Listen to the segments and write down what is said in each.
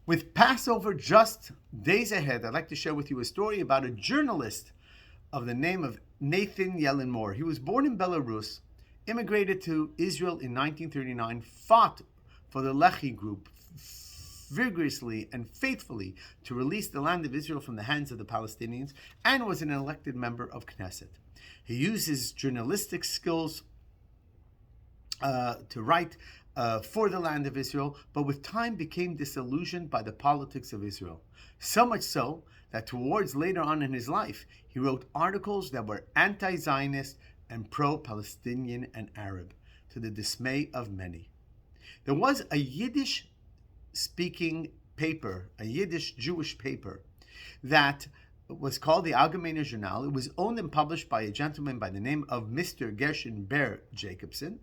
With Passover just days ahead, I'd like to share with you a story about a journalist of the name of Nathan Yellen-Moore. He was born in Belarus, immigrated to Israel in 1939, fought for the Lehi group vigorously and faithfully to release the land of Israel from the hands of the Palestinians, and was an elected member of Knesset. He used his journalistic skills to write for the land of Israel, but with time became disillusioned by the politics of Israel. So much so that towards later on in his life, he wrote articles that were anti-Zionist and pro-Palestinian and Arab, to the dismay of many. There was a Yiddish-speaking paper, a Yiddish Jewish paper, that was called the Allgemeine Journal. It was owned and published by a gentleman by the name of Mr. Gershon Ber Jacobson.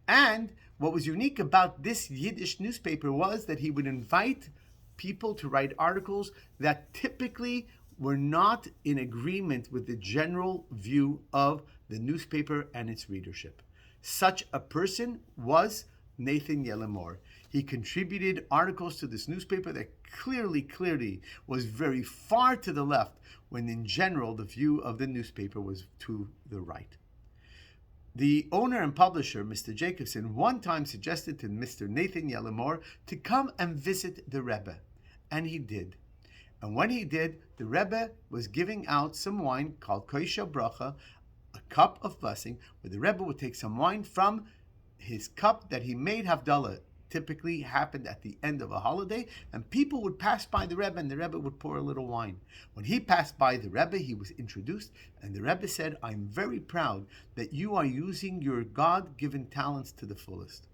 And what was unique about this Yiddish newspaper was that he would invite people to write articles that typically were not in agreement with the general view of the newspaper and its readership. Such a person was Nathan Yellen-Moore. He contributed articles to this newspaper that clearly was very far to the left, when in general the view of the newspaper was to the right. The owner and publisher, Mr. Jacobson, one time suggested to Mr. Nathan Yellen-Moore to come and visit the Rebbe, and he did. And when he did, the Rebbe was giving out some wine called Kosher Bracha, a cup of blessing, where the Rebbe would take some wine from his cup that he made Havdalah. Typically happened at the end of a holiday, and people would pass by the Rebbe, and the Rebbe would pour a little wine. When he passed by the Rebbe, he was introduced, and the Rebbe said, "I'm very proud that you are using your God-given talents to the fullest."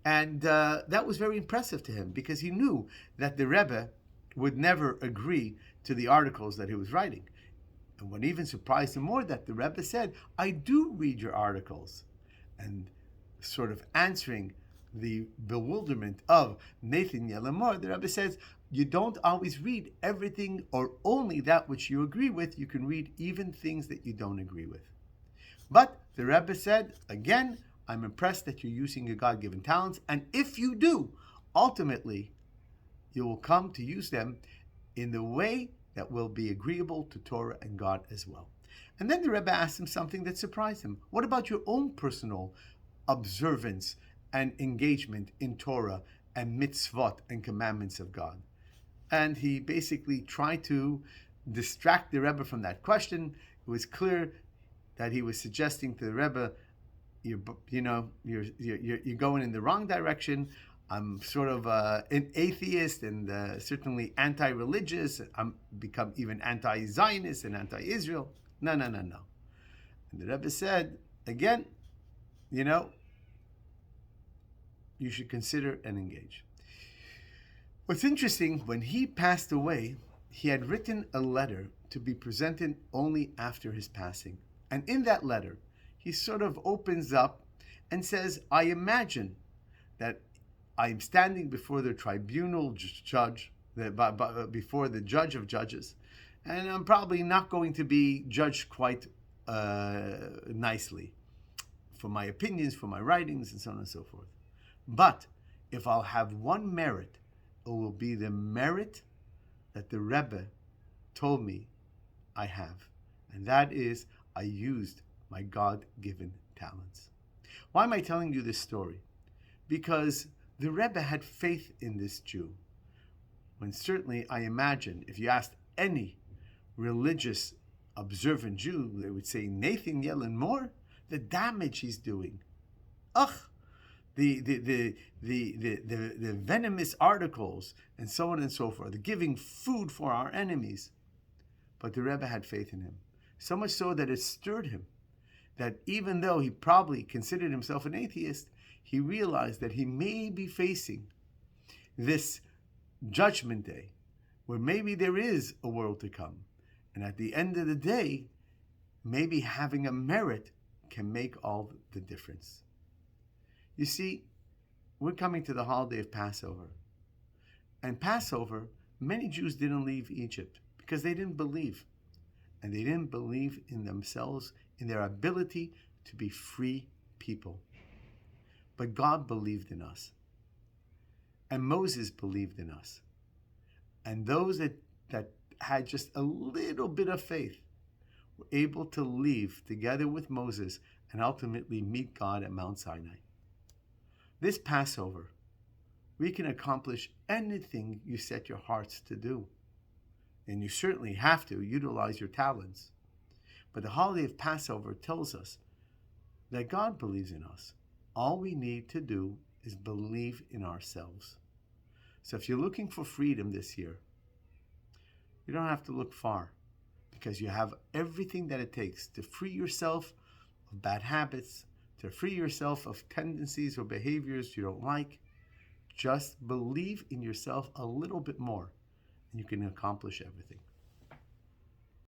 And that was very impressive to him, because he knew that the Rebbe would never agree to the articles that he was writing. And what even surprised him more, that the Rebbe said, "I do read your articles." And sort of answering the bewilderment of Nathan Yellen-Moore, the Rebbe says, you don't always read everything or only that which you agree with. You can read even things that you don't agree with. But the Rebbe said, again, I'm impressed that you're using your God-given talents, and if you do, ultimately, you will come to use them in the way that will be agreeable to Torah and God as well. And then the Rebbe asked him something that surprised him. What about your own personal observance and engagement in Torah and mitzvot and commandments of God? And he basically tried to distract the Rebbe from that question. It was clear that he was suggesting to the Rebbe, you're going in the wrong direction. I'm sort of an atheist and certainly anti-religious. I'm become even anti-Zionist and anti-Israel. No. And the Rebbe said, again, you should consider and engage. What's interesting, when he passed away, he had written a letter to be presented only after his passing. And in that letter, he sort of opens up and says, I imagine that I'm standing before the tribunal judge, before the judge of judges, and I'm probably not going to be judged quite nicely for my opinions, for my writings, and so on and so forth. But if I'll have one merit, it will be the merit that the Rebbe told me I have. And that is, I used my God-given talents. Why am I telling you this story? Because the Rebbe had faith in this Jew. When certainly, I imagine, if you asked any religious observant Jew, they would say, Nathan Yellen-Moore, the damage he's doing. Ugh! The venomous articles, and so on and so forth, the giving food for our enemies. But the Rebbe had faith in him, so much so that it stirred him, that even though he probably considered himself an atheist, he realized that he may be facing this judgment day, where maybe there is a world to come. And at the end of the day, maybe having a merit can make all the difference. You see, we're coming to the holiday of Passover. And Passover, many Jews didn't leave Egypt because they didn't believe. And they didn't believe in themselves, in their ability to be free people. But God believed in us. And Moses believed in us. And those that had just a little bit of faith were able to leave together with Moses and ultimately meet God at Mount Sinai. This Passover, we can accomplish anything you set your hearts to do. And you certainly have to utilize your talents. But the holiday of Passover tells us that God believes in us. All we need to do is believe in ourselves. So if you're looking for freedom this year, you don't have to look far, because you have everything that it takes to free yourself of bad habits, to free yourself of tendencies or behaviors you don't like. Just believe in yourself a little bit more, and you can accomplish everything.